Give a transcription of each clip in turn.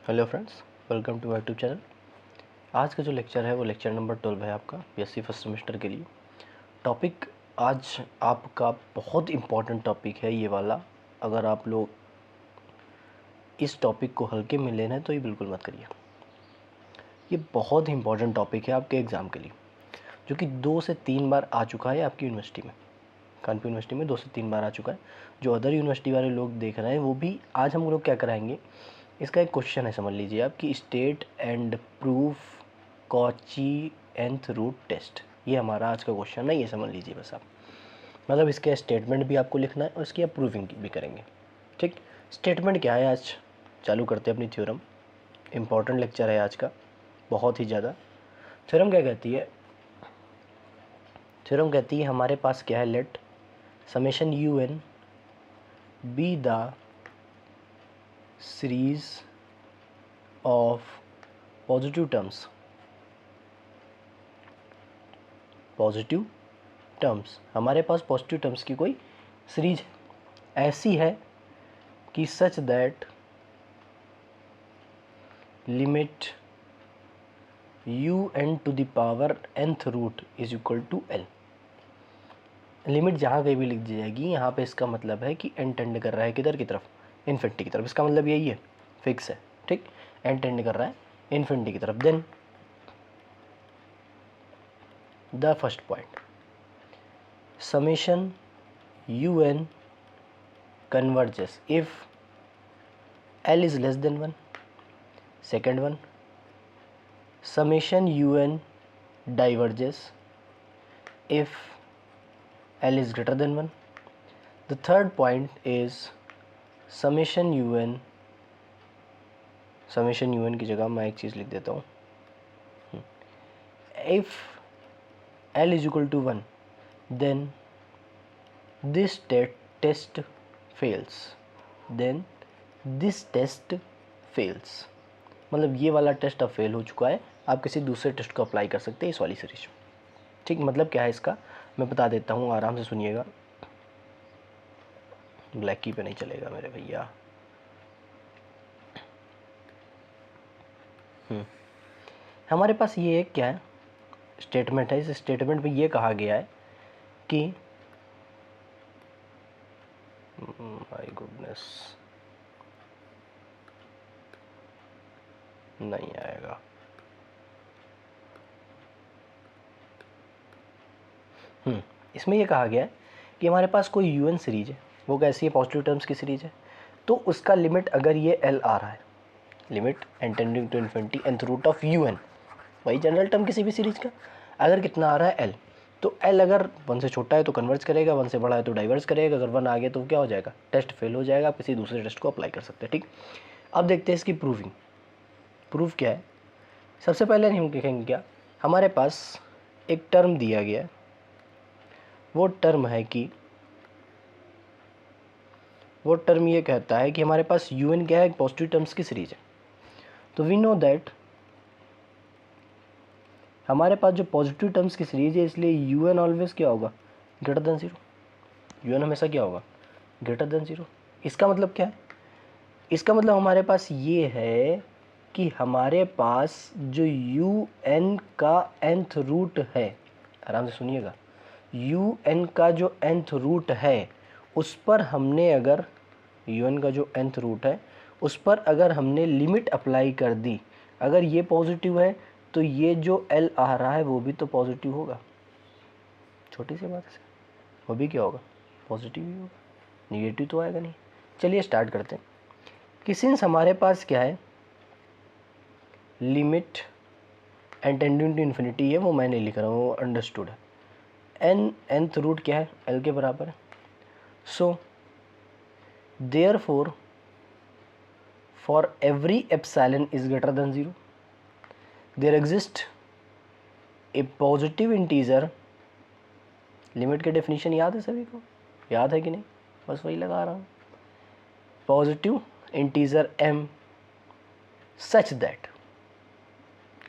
Hello friends, welcome to my YouTube channel. आज का जो लेक्चर है वो लेक्चर नंबर 12 है आपका बीएससी फर्स्ट सेमेस्टर के लिए। टॉपिक आज आपका बहुत इम्पॉर्टेंट टॉपिक है ये वाला। अगर आप लोग इस टॉपिक को हल्के में लेना है तो ये बिल्कुल मत करिए। ये बहुत ही इम्पॉर्टेंट टॉपिक है आपके एग्ज़ाम के लिए, जो कि 2 से 3 बार आ चुका है आपकी यूनिवर्सिटी में। कानपुर यूनिवर्सिटी में 2 से 3 बार आ चुका है। जो अदर यूनिवर्सिटी वाले लोग देख रहे हैं वो भी आज हम लोग क्या कराएंगे, इसका एक क्वेश्चन है, समझ लीजिए आप कि state and proof Cauchy nth root test. ये हमारा आज का क्वेश्चन है, ये समझ लीजिए बस आप। मतलब इसका स्टेटमेंट भी आपको लिखना है और इसकी आप प्रूविंग भी करेंगे। ठीक, स्टेटमेंट क्या है, आज चालू करते हैं अपनी थ्योरम। इम्पॉर्टेंट लेक्चर है आज का, बहुत ही ज़्यादा। थ्योरम क्या कहती है? थ्योरम कहती है हमारे पास क्या है, let summation u n be the series of positive terms. Positive terms, हमारे पास पॉजिटिव टर्म्स की कोई सीरीज ऐसी है कि such that limit u n to the power nth root is equal to L. Limit जहाँ कहीं भी लिख दी जाएगी, यहाँ पे इसका मतलब है कि एन टेंड कर रहा है किधर की तरफ, इन्फिनिटी की तरफ। इसका मतलब यही है, फिक्स है। ठीक, एन टेंड कर रहा है इन्फिनिटी की तरफ। Then the first point, summation u n converges if L is less than 1. Second one, summation un diverges if L is greater than 1. The third point is summation un की जगह मैं एक चीज़ लिख देता हूँ, if L is equal to 1 then this test fails, then this test fails। मतलब ये वाला टेस्ट अब फेल हो चुका है, आप किसी दूसरे टेस्ट को अप्लाई कर सकते हैं इस वाली सीरीज में। ठीक, मतलब क्या है इसका मैं बता देता हूँ, आराम से सुनिएगा। ब्लैक की पे नहीं चलेगा मेरे भैया। हमारे पास ये क्या है, स्टेटमेंट है। इस स्टेटमेंट में ये कहा गया है कि माय गुडनेस नहीं आएगा। इसमें ये कहा गया है कि हमारे पास कोई यूएन सीरीज है, वो कैसी है, पॉजिटिव टर्म्स की सीरीज है। तो उसका लिमिट अगर ये एल आ रहा है, limit n tending to infinity nth root of u n, वही जनरल टर्म किसी भी सीरीज का, अगर कितना आ रहा है एल, तो एल अगर 1 से छोटा है तो कन्वर्ज करेगा, 1 से बड़ा है तो डाइवर्स करेगा। अगर 1 आ गया तो क्या हो जाएगा, टेस्ट फेल हो जाएगा, आप किसी दूसरे टेस्ट को अप्लाई कर सकते हैं। ठीक, अब देखते हैं इसकी प्रूविंग। प्रूफ क्या है, सबसे पहले हम देखेंगे क्या, हमारे पास एक टर्म दिया गया है, वो टर्म है कि वो टर्म ये कहता है कि हमारे पास यू एन क्या है, पॉजिटिव टर्म्स की सीरीज है। तो वी नो दैट हमारे पास जो पॉजिटिव टर्म्स की सीरीज है, इसलिए यू एन ऑलवेज क्या होगा, ग्रेटर देन 0। यू एन हमेशा क्या होगा, ग्रेटर देन 0। इसका मतलब क्या है, इसका मतलब हमारे पास ये है कि हमारे पास जो यू एन का nth रूट है, आराम से सुनिएगा, यू एन का जो nth रूट है उस पर हमने अगर यू एन का जो nth रूट है उस पर अगर हमने लिमिट अप्लाई कर दी, अगर ये पॉजिटिव है तो ये जो एल आ रहा है वो भी तो पॉजिटिव होगा। छोटी सी बात है, वो भी क्या होगा, पॉजिटिव ही होगा, निगेटिव तो आएगा नहीं। चलिए स्टार्ट करते हैं कि सिंस हमारे पास क्या है, limit n tending to infinity है, वो मैं नहीं लिख रहा हूँ, वो अंडरस्टूड है। एन nth रूट क्या है, एल के बराबर है। So therefore for every epsilon is greater than 0 there exist a positive integer. Limit के डेफिनेशन याद है सभी को, याद है कि नहीं, बस वही लगा रहा हूँ। Positive integer m such that,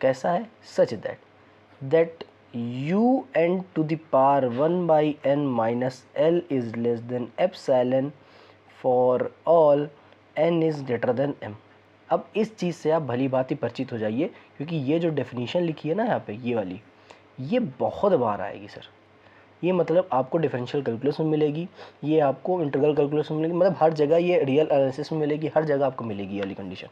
कैसा है, such that u n to the power 1/n minus L is less than epsilon for all n is greater than m। अब इस चीज़ से आप भली बात ही परिचित हो जाइए, क्योंकि ये जो डेफिनेशन लिखी है ना यहाँ पे, ये वाली, ये बहुत बार आएगी सर। ये मतलब आपको डिफरेंशियल कैलकुलस में मिलेगी, ये आपको इंटीग्रल कैलकुलस में मिलेगी, मतलब हर जगह ये रियल एनालिसिस में मिलेगी, हर जगह आपको मिलेगी ये वाली कंडीशन।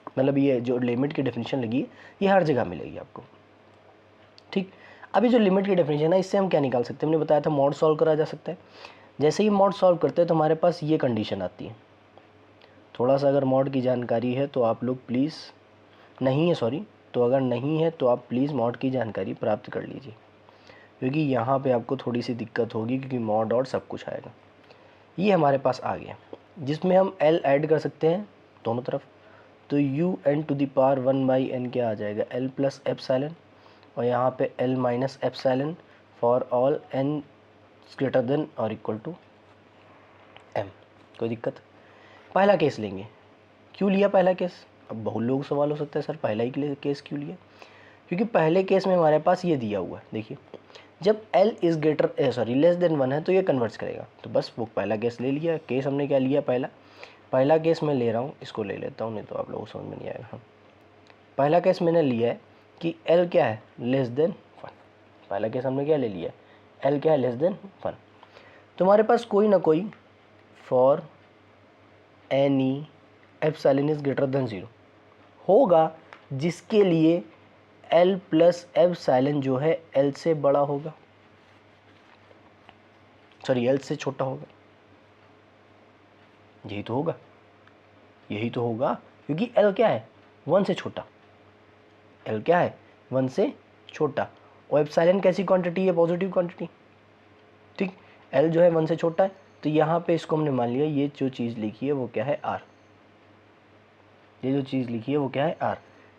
मतलब ये जो लिमिट की डेफिनेशन लगी है ये हर जगह मिलेगी आपको। ठीक, अभी जो लिमिट की डेफिनेशन है इससे हम क्या निकाल सकते हैं, हमने बताया था मॉड सॉल्व करा जा सकता है। जैसे ही मॉड सॉल्व करते हैं तो हमारे पास ये कंडीशन आती है। थोड़ा सा अगर मॉड की जानकारी है तो आप लोग प्लीज़, नहीं है सॉरी, तो अगर नहीं है तो आप प्लीज़ मॉड की जानकारी प्राप्त कर लीजिए, क्योंकि यहाँ पे आपको थोड़ी सी दिक्कत होगी, क्योंकि मॉड और सब कुछ आएगा। ये हमारे पास आ गया, जिसमें हम l ऐड कर सकते हैं दोनों तरफ, तो un⁴ क्या आ जाएगा, l प्लस एप्सिलॉन, और यहाँ पे l minus epsilon for all n greater than और इक्वल टू m। कोई दिक्कत? पहला केस लेंगे। क्यों लिया पहला केस? अब बहुत लोग सवाल हो सकता है सर पहला ही केस क्यों लिया, क्योंकि पहले केस में हमारे पास ये दिया हुआ है, देखिए जब l is greater less than 1 है तो ये कन्वर्ट्स करेगा, तो बस वो पहला केस ले लिया। केस हमने क्या लिया, पहला केस मैं ले रहा हूँ, इसको ले लेता हूँ नहीं तो आप लोगों को समझ में नहीं आएगा। हाँ, पहला केस मैंने लिया है कि l क्या है, लेस देन 1। पहला केस हमने क्या ले लिया, l क्या है, लेस देन 1। तुम्हारे पास कोई ना कोई for any epsilon is greater than 0 होगा, जिसके लिए l प्लस एप्सिलॉन जो है l से बड़ा होगा, सॉरी l से छोटा होगा। यही तो होगा, यही तो होगा, क्योंकि l क्या है, 1 से छोटा। l क्या है, 1 से छोटा, और एप्सिलॉन कैसी क्वांटिटी है, पॉजिटिव क्वांटिटी। ठीक, l जो है 1 से छोटा है, तो यहाँ पे इसको हमने मान लिया, ये जो चीज़ लिखी है वो क्या है, r। ये जो चीज़ लिखी है वो क्या है, r।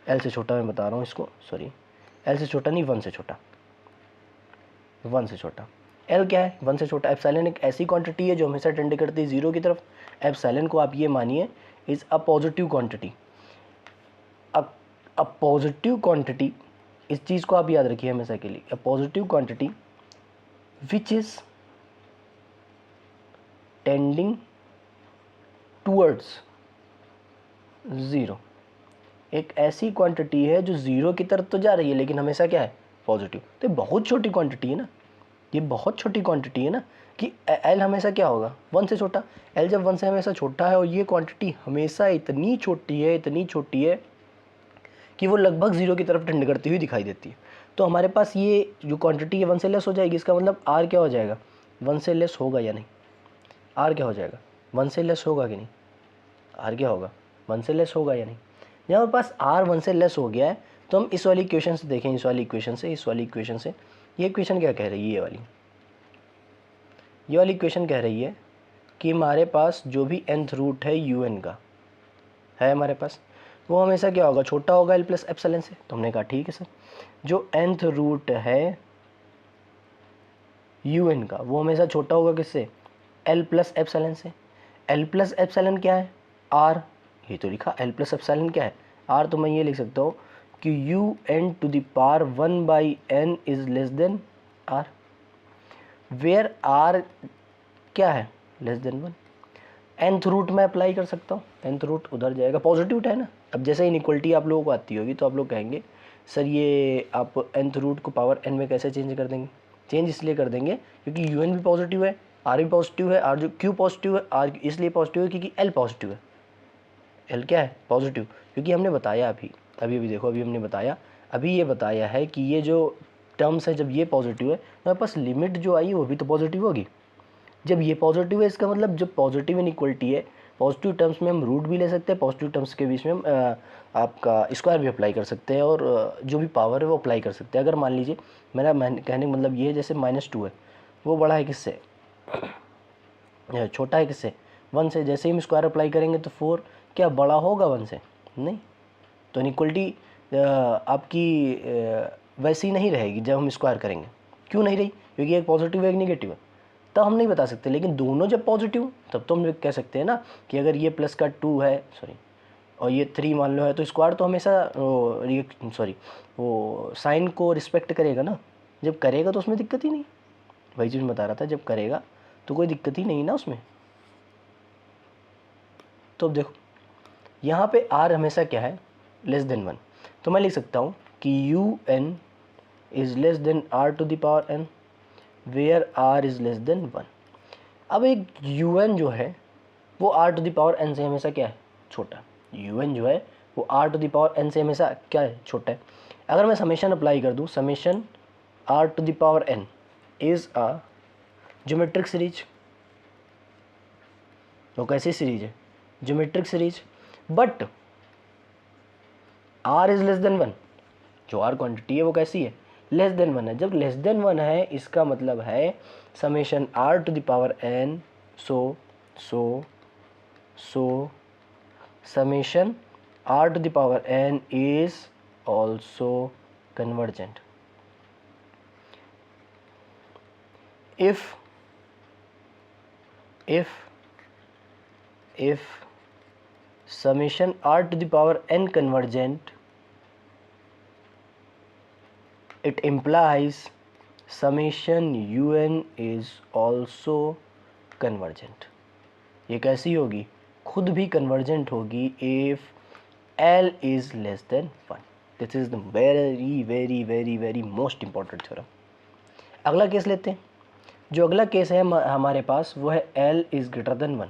l से छोटा मैं बता रहा हूँ इसको, सॉरी l से छोटा नहीं, 1 से छोटा, 1 से छोटा। l क्या है, 1 से छोटा। एप्सिलॉन एक ऐसी क्वांटिटी है जो हमेशा टेंड करती है 0 की तरफ। एप्सिलॉन को आप ये मानिए is a positive quantity. A positive quantity, इस चीज़ को आप याद रखिए हमेशा के लिए, a positive quantity which is tending towards 0। एक ऐसी क्वांटिटी है जो 0 की तरफ तो जा रही है लेकिन हमेशा क्या है, पॉजिटिव। तो ये बहुत छोटी क्वांटिटी है ना, ये बहुत छोटी क्वांटिटी है ना, कि एल हमेशा क्या होगा, 1 से छोटा। एल जब 1 से हमेशा छोटा है और ये क्वांटिटी हमेशा इतनी छोटी है, इतनी छोटी है कि वो लगभग 0 की तरफ टेंड करती हुई दिखाई देती है, तो हमारे पास ये जो क्वांटिटी है 1 से लेस हो जाएगी। इसका मतलब आर क्या हो जाएगा, 1 से लेस होगा या नहीं, आर क्या हो जाएगा, 1 से लेस होगा कि नहीं, आर क्या होगा, 1 से लेस होगा या नहीं। जब हमारे पास आर 1 से लेस हो गया है तो हम इस वाली इक्वेशन से देखें, इस वाली इक्वेशन से, ये इक्वेशन क्या कह रही है, ये वाली इक्वेशन कह रही है कि हमारे पास जो भी nth रूट है un का है हमारे पास, वो हमेशा क्या होगा, छोटा होगा l प्लस एप्सिलॉन से। तो हमने कहा ठीक है सर, जो nth रूट है un का वो हमेशा छोटा होगा किससे, l प्लस एप्सिलॉन से। l प्लस एप्सिलॉन क्या है, r, ये तो लिखा l प्लस एप्सिलॉन क्या है, r। तो मैं ये लिख सकता हूँ कि un⁴ is less than r, where r क्या है, लेस देन 1। nth रूट मैं अप्लाई कर सकता हूँ, nth रूट उधर जाएगा, पॉजिटिव है ना। अब जैसे इनइक्वलिटी आप लोगों को आती होगी तो आप लोग कहेंगे सर ये आप nth रूट को पावर n में कैसे चेंज कर देंगे। चेंज इसलिए कर देंगे क्योंकि un भी पॉजिटिव है, r भी पॉजिटिव है, r जो क्यों पॉजिटिव है, r इसलिए पॉजिटिव है क्योंकि l पॉजिटिव है। l क्या है, पॉजिटिव, क्योंकि हमने बताया अभी देखो, अभी हमने बताया, अभी ये बताया है कि ये जो टर्म्स है जब ये पॉजिटिव है तो हमारे पास लिमिट जो आई वो भी तो पॉजिटिव होगी। जब ये पॉजिटिव है इसका मतलब जब पॉजिटिव इनइक्वलिटी है, पॉजिटिव टर्म्स में हम रूट भी ले सकते हैं, पॉजिटिव टर्म्स के बीच में हम आपका स्क्वायर भी अप्लाई कर सकते हैं, और जो भी पावर है वो अप्लाई कर सकते हैं। अगर मान लीजिए मेरा कहने का मतलब ये है, जैसे -2 है वो बड़ा है किससे, छोटा है किससे, 1 से। जैसे ही हम स्क्वायर अप्लाई करेंगे तो 4 क्या बड़ा होगा 1 से, नहीं। तो इनइक्वलिटी आपकी वैसी नहीं रहेगी जब हम स्क्वायर करेंगे। क्यों नहीं रही, क्योंकि एक पॉजिटिव है एक निगेटिव है, तब हम नहीं बता सकते। लेकिन दोनों जब पॉजिटिव तब तो हम कह सकते हैं ना कि अगर ये प्लस का 2 है, सॉरी, और ये 3 मान लो है, तो स्क्वायर तो हमेशा वो साइन को रिस्पेक्ट करेगा ना। जब करेगा तो उसमें दिक्कत ही नहीं, वही चीज़ मैं बता रहा था, जब करेगा तो कोई दिक्कत ही नहीं ना उसमें। तो अब देखो यहाँ पे r हमेशा क्या है, लेस देन 1, तो मैं लिख सकता हूँ कि un is less than r to the power n where r is less than 1। अब एक un जो है वो r to the power n से हमेशा क्या है, छोटा। un जो है वो r to the power n से हमेशा क्या है, छोटा है। अगर मैं समेशन अप्लाई कर दूँ, summation r to the power n is a geometric series. वो कैसी सीरीज है, geometric series. But r is less than 1, जो r क्वांटिटी है वो कैसी है, लेस देन 1 है। जब लेस देन 1 है इसका मतलब है summation r to the power n so summation r to the power n is also convergent if summation r to the power n convergent, it implies summation un is also convergent। ये कैसी होगी, खुद भी convergent होगी if L is less than 1। This is the very very very very most important theorem. अगला case लेते हैं। जो अगला केस है हमारे पास वो है L इज़ ग्रेटर देन 1।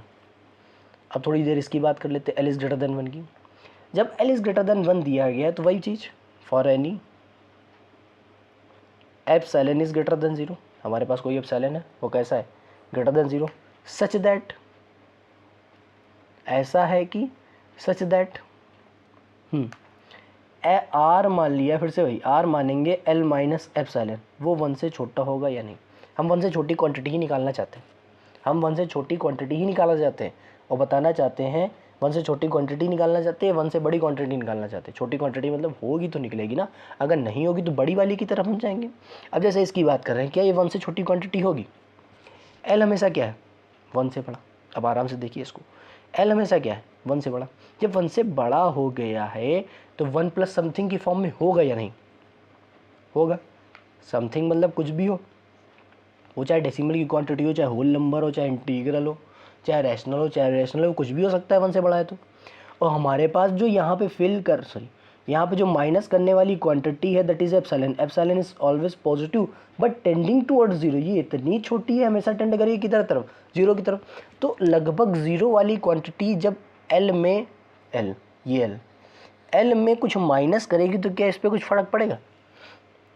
अब थोड़ी देर इसकी बात कर लेते हैं L इज़ ग्रेटर देन 1 की। जब L इज़ ग्रेटर देन 1 दिया गया है तो वही चीज़ for any epsilon is greater than 0, हमारे पास कोई एप्सिलॉन है वो कैसा है, ग्रेटर देन 0, सच दैट, ऐसा है कि सच दैट आर मान लिया, फिर से वही आर मानेंगे एल माइनस एप्सिलॉन, वो 1 से छोटा होगा या नहीं। हम 1 से छोटी क्वांटिटी ही निकालना चाहते हैं, हम 1 से छोटी क्वांटिटी ही निकालना चाहते हैं और बताना चाहते हैं 1 से छोटी क्वांटिटी निकालना चाहते हैं, 1 से बड़ी क्वांटिटी निकालना चाहते हैं। छोटी क्वांटिटी मतलब होगी तो निकलेगी ना, अगर नहीं होगी तो बड़ी वाली की तरफ हम जाएंगे। अब जैसे इसकी बात कर रहे हैं, क्या ये 1 से छोटी क्वांटिटी होगी, एल हमेशा क्या है, 1 से बड़ा। अब आराम से देखिए इसको, एल हमेशा क्या है, 1 से बड़ा। जब 1 से बड़ा हो गया है तो 1 प्लस समथिंग की फॉर्म में होगा या नहीं, होगा। समथिंग मतलब कुछ भी हो, वो चाहे डेसिमल की क्वांटिटी हो, चाहे होल नंबर हो, चाहे इंटीग्रल हो, चाहे रैशनल हो, चाहे रेशनल हो, कुछ भी हो सकता है 1 से बड़ा है तो। और हमारे पास जो यहाँ पे यहाँ पे जो माइनस करने वाली क्वांटिटी है that is epsilon. Epsilon is always positive but tending towards 0। ये इतनी छोटी है, हमेशा टेंड करेगी किधर तरफ, 0 की तरफ। तो लगभग 0 वाली क्वांटिटी जब एल में एल में कुछ माइनस करेगी तो क्या इस पर कुछ फ़र्क पड़ेगा,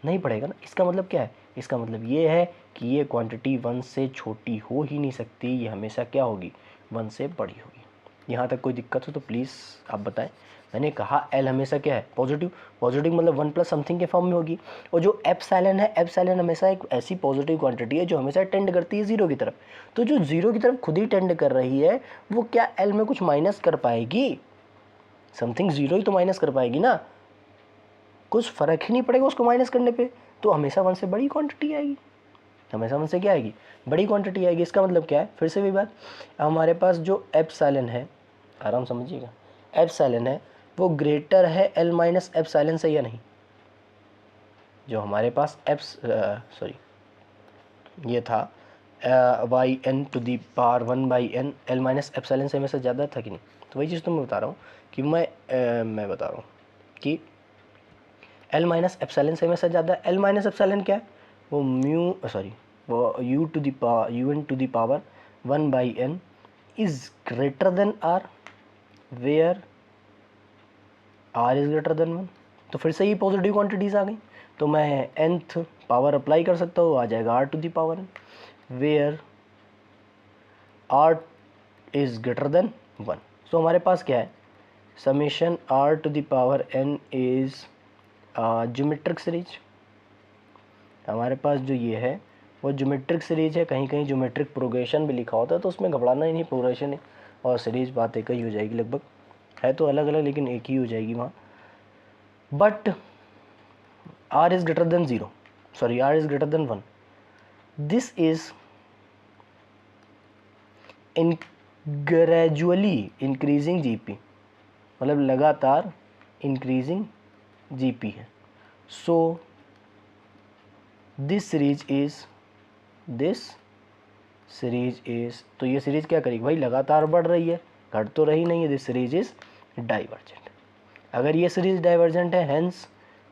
नहीं पड़ेगा ना। इसका मतलब क्या है, इसका मतलब ये है कि ये क्वांटिटी 1 से छोटी हो ही नहीं सकती, ये हमेशा क्या होगी, 1 से बड़ी होगी। यहाँ तक कोई दिक्कत हो तो प्लीज़ आप बताएं। मैंने कहा एल हमेशा क्या है, पॉजिटिव। पॉजिटिव मतलब 1 प्लस समथिंग के फॉर्म में होगी। और जो एप्सिलॉन है, एप्सिलॉन हमेशा एक ऐसी पॉजिटिव क्वांटिटी है जो हमेशा टेंड करती है 0 की तरफ। तो जो 0 की तरफ खुद ही टेंड कर रही है वो क्या एल में कुछ माइनस कर पाएगी, समथिंग 0 ही तो माइनस कर पाएगी ना, कुछ फ़र्क ही नहीं पड़ेगा उसको माइनस करने पे। तो हमेशा 1 से बड़ी क्वांटिटी आएगी, हमेशा 1 से क्या आएगी, बड़ी क्वांटिटी आएगी। इसका मतलब क्या है, फिर से वही बात, हमारे पास जो एप्सिलॉन है, आराम समझिएगा, एप्सिलॉन है वो ग्रेटर है एल माइनस एप्सिलॉन से या नहीं। जो हमारे पास ये था y n to the power 1/n L minus epsilon से हमेशा ज़्यादा था कि नहीं। तो वही चीज़ तो मैं बता रहा हूँ कि मैं बता रहा हूँ कि एल माइनस एप्सिलॉन से हमेशा ज़्यादा। एल माइनस एप्सिलॉन क्या है, वो वो u n to the power 1/n is greater than r where r is greater than 1। तो फिर से ही पॉजिटिव क्वांटिटीज़ आ गई, तो मैं nth पावर अप्लाई कर सकता हूँ, आ जाएगा r to the power n where r is greater than 1। So हमारे पास क्या है, summation r to the power n is geometric series. हमारे पास जो ये है वो ज्योमेट्रिक सीरीज है, कहीं कहीं ज्योमेट्रिक प्रोग्रेशन भी लिखा होता है तो उसमें घबराना ही नहीं, प्रोग्रेशन है और सीरीज बात एक ही हो जाएगी, लगभग है तो अलग अलग लेकिन एक ही हो जाएगी वहाँ। But r is greater than 0, sorry r is greater than 1, this is in gradually increasing gp, मतलब लगातार increasing gp है। so this series is तो ये सीरीज क्या करेगी भाई, लगातार बढ़ रही है, घट तो रही नहीं है। This series is divergent. अगर ये सीरीज डाइवर्जेंट है, hence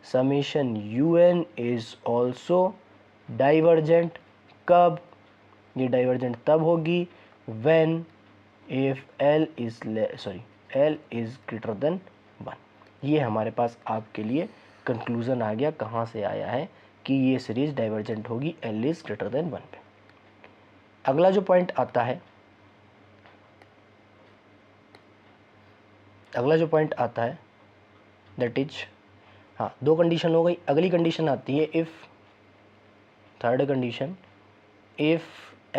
summation UN is also divergent. कब? ये डाइवर्जेंट तब होगी when if L is greater than 1। ये हमारे पास आपके लिए कंक्लूजन आ गया, कहाँ से आया है कि ये सीरीज डाइवर्जेंट होगी L इज ग्रेटर देन 1 पे। अगला जो पॉइंट आता है दैट इज, हाँ, दो कंडीशन हो गई। अगली कंडीशन आती है if, third condition, if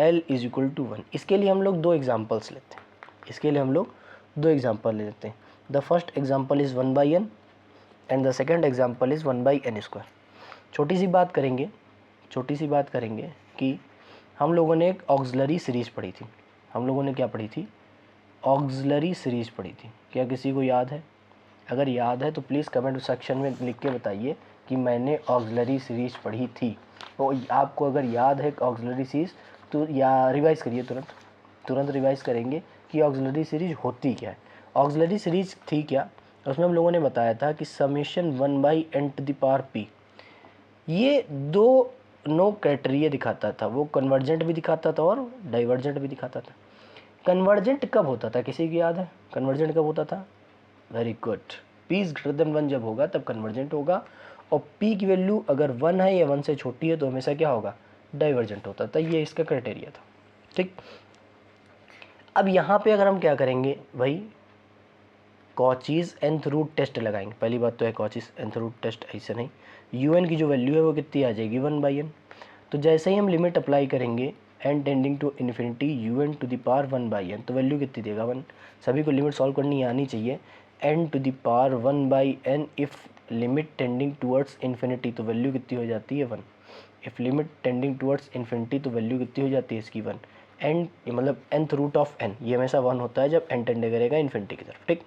L is equal to 1। इसके लिए हम लोग दो एग्जांपल्स लेते हैं। The first example is 1/n and the second example is 1/n²। छोटी सी बात करेंगे कि हम लोगों ने एक ऑक्सिलरी सीरीज़ पढ़ी थी। ऑक्सिलरी सीरीज़ पढ़ी थी। क्या किसी को याद है? अगर याद है तो प्लीज़ कमेंट सेक्शन में लिख के बताइए कि मैंने ऑक्सिलरी सीरीज़ पढ़ी थी। तो आपको अगर याद है ऑक्सिलरी सीरीज़ तो या रिवाइज़ करिए, तुरंत रिवाइज़ करेंगे कि ऑक्सिलरी सीरीज़ होती क्या है। ऑक्सिलरी सीरीज़ थी क्या? उसमें हम लोगों ने बताया था कि समेशन 1/n⁻p ये नो क्राइटेरिया दिखाता था। वो कन्वर्जेंट भी दिखाता था और डाइवर्जेंट भी दिखाता था। कन्वर्जेंट कब होता था? किसी को याद है कन्वर्जेंट कब होता था? Very good, p is greater than 1 जब होगा तब कन्वर्जेंट होगा, और p की वैल्यू अगर 1 है या 1 से छोटी है तो हमेशा क्या होगा? डाइवर्जेंट होता था। ये इसका क्राइटेरिया था। ठीक, अब यहाँ पे अगर हम क्या करेंगे भाई, कॉचीज़ nth रूट टेस्ट लगाएंगे। पहली बात तो है कॉचीज़ nth रूट टेस्ट ऐसे नहीं, UN की जो वैल्यू है वो कितनी आ जाएगी? 1/n। तो जैसे ही हम लिमिट अप्लाई करेंगे n tending to infinity UN to the power 1/n, तो वैल्यू कितनी देगा? 1। सभी को लिमिट सॉल्व करनी आनी चाहिए। n to the power 1/n if limit tending towards infinity, तो वैल्यू कितनी हो जाती है? 1। If limit tending towards infinity, तो वैल्यू कितनी हो जाती है इसकी? 1। n मतलब nth रूट ऑफ n ये हमेशा 1 होता है जब n टेंड करेगा इन्फिनिटी की तरफ। ठीक,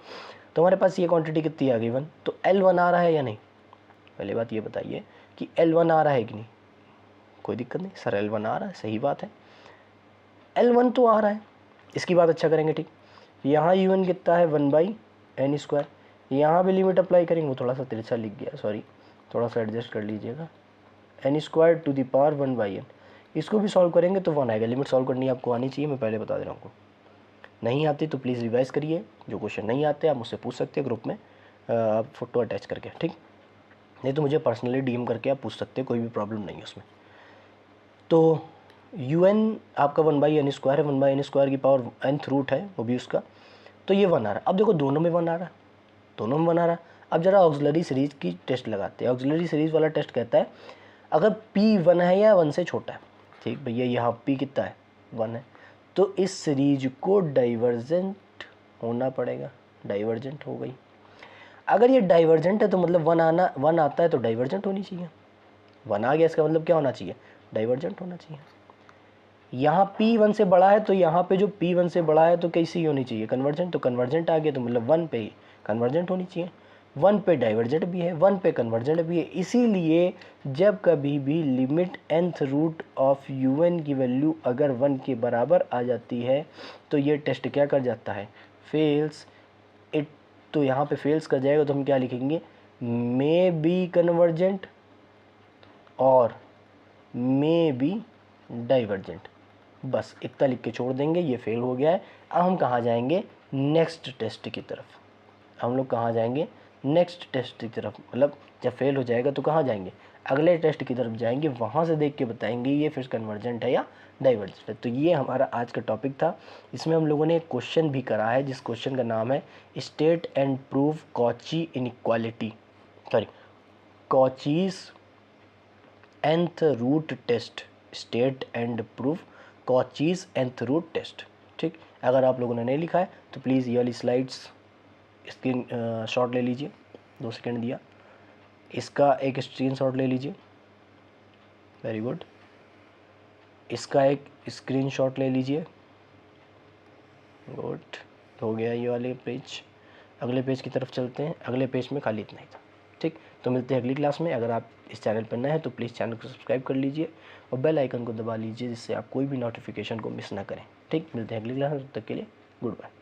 तो हमारे पास ये क्वांटिटी कितनी आ गई? 1। तो L1 आ रहा है या नहीं? पहले बात ये बताइए कि L1 आ रहा है कि नहीं? कोई दिक्कत नहीं सर, L1 आ रहा है, सही बात है, L1 तो आ रहा है। इसकी बात अच्छा करेंगे। ठीक, यहाँ UN कितना है? 1/n²। यहाँ भी लिमिट अप्लाई करेंगे, वो थोड़ा सा तिरछा लिख गया, सॉरी, थोड़ा सा एडजस्ट कर लीजिएगा। n² to the power 1/n, इसको भी सॉल्व करेंगे तो 1 आएगा। लिमिट सॉल्व करनी आपको आनी चाहिए, मैं पहले बता दे रहा हूँ। आपको नहीं आती तो प्लीज़ रिवाइज़ करिए। जो क्वेश्चन नहीं आते आप मुझसे पूछ सकते हैं ग्रुप में, आप फ़ोटो अटैच करके। ठीक, नहीं तो मुझे पर्सनली DM करके आप पूछ सकते हैं, कोई भी प्रॉब्लम नहीं है उसमें। तो UN आपका 1/n² है, 1/n² की पावर nth रूट है वो भी उसका, तो ये 1 आ रहा है। अब देखो दोनों में 1 आ रहा है। अब जरा ऑक्सिलरी सीरीज़ की टेस्ट लगाते हैं। ऑक्सिलरी सीरीज़ वाला टेस्ट कहता है अगर P 1 है या 1 से छोटा है, ठीक भैया, यहाँ P कितना है? 1 है, तो इस सीरीज को डाइवर्जेंट होना पड़ेगा। डाइवर्जेंट हो गई। अगर ये डाइवर्जेंट है तो मतलब 1 आता है तो डाइवर्जेंट होनी चाहिए। 1 आ गया, इसका मतलब क्या होना चाहिए? डाइवर्जेंट होना चाहिए। यहाँ P 1 से बड़ा है तो यहाँ पे जो P 1 से बड़ा है तो कैसी होनी चाहिए? कन्वर्जेंट। तो कन्वर्जेंट आ गया तो मतलब 1 पे ही कन्वर्जेंट होनी चाहिए। 1 पे डाइवर्जेंट भी है, 1 पे कन्वर्जेंट भी है। इसीलिए जब कभी भी limit nth root of UN की वैल्यू अगर 1 के बराबर आ जाती है तो ये टेस्ट क्या कर जाता है? Fails it. तो यहाँ पे फेल्स कर जाएगा तो हम क्या लिखेंगे? मे बी कन्वर्जेंट और मे बी डाइवर्जेंट। बस इतना लिख के छोड़ देंगे, ये फेल हो गया है। अब हम कहाँ जाएंगे? नेक्स्ट टेस्ट की तरफ। हम लोग कहाँ जाएंगे? नेक्स्ट टेस्ट की तरफ। मतलब जब फेल हो जाएगा तो कहाँ जाएंगे? अगले टेस्ट की तरफ जाएंगे, वहाँ से देख के बताएंगे ये फिर कन्वर्जेंट है या डाइवर्जेंट है। तो ये हमारा आज का टॉपिक था। इसमें हम लोगों ने एक क्वेश्चन भी करा है जिस क्वेश्चन का नाम है state and prove Cauchy inequality, sorry, Cauchy's nth root test. State and proof Cauchy's nth root test. ठीक, अगर आप लोगों ने नहीं लिखा है तो प्लीज़ ये वाली स्लाइड्स स्क्रीन शॉट ले लीजिए, 2 सेकंड दिया, इसका एक स्क्रीन शॉट ले लीजिए। वेरी गुड, इसका एक स्क्रीन शॉट ले लीजिए। गुड, हो गया ये वाले पेज। अगले पेज की तरफ चलते हैं। अगले पेज में खाली इतना ही था। ठीक, तो मिलते हैं अगली क्लास में। अगर आप इस चैनल पर नए हैं तो प्लीज़ चैनल को सब्सक्राइब कर लीजिए और बेल आइकन को दबा लीजिए जिससे आप कोई भी नोटिफिकेशन को मिस ना करें। ठीक, मिलते हैं अगली क्लास में, तब तक के लिए गुड बाय।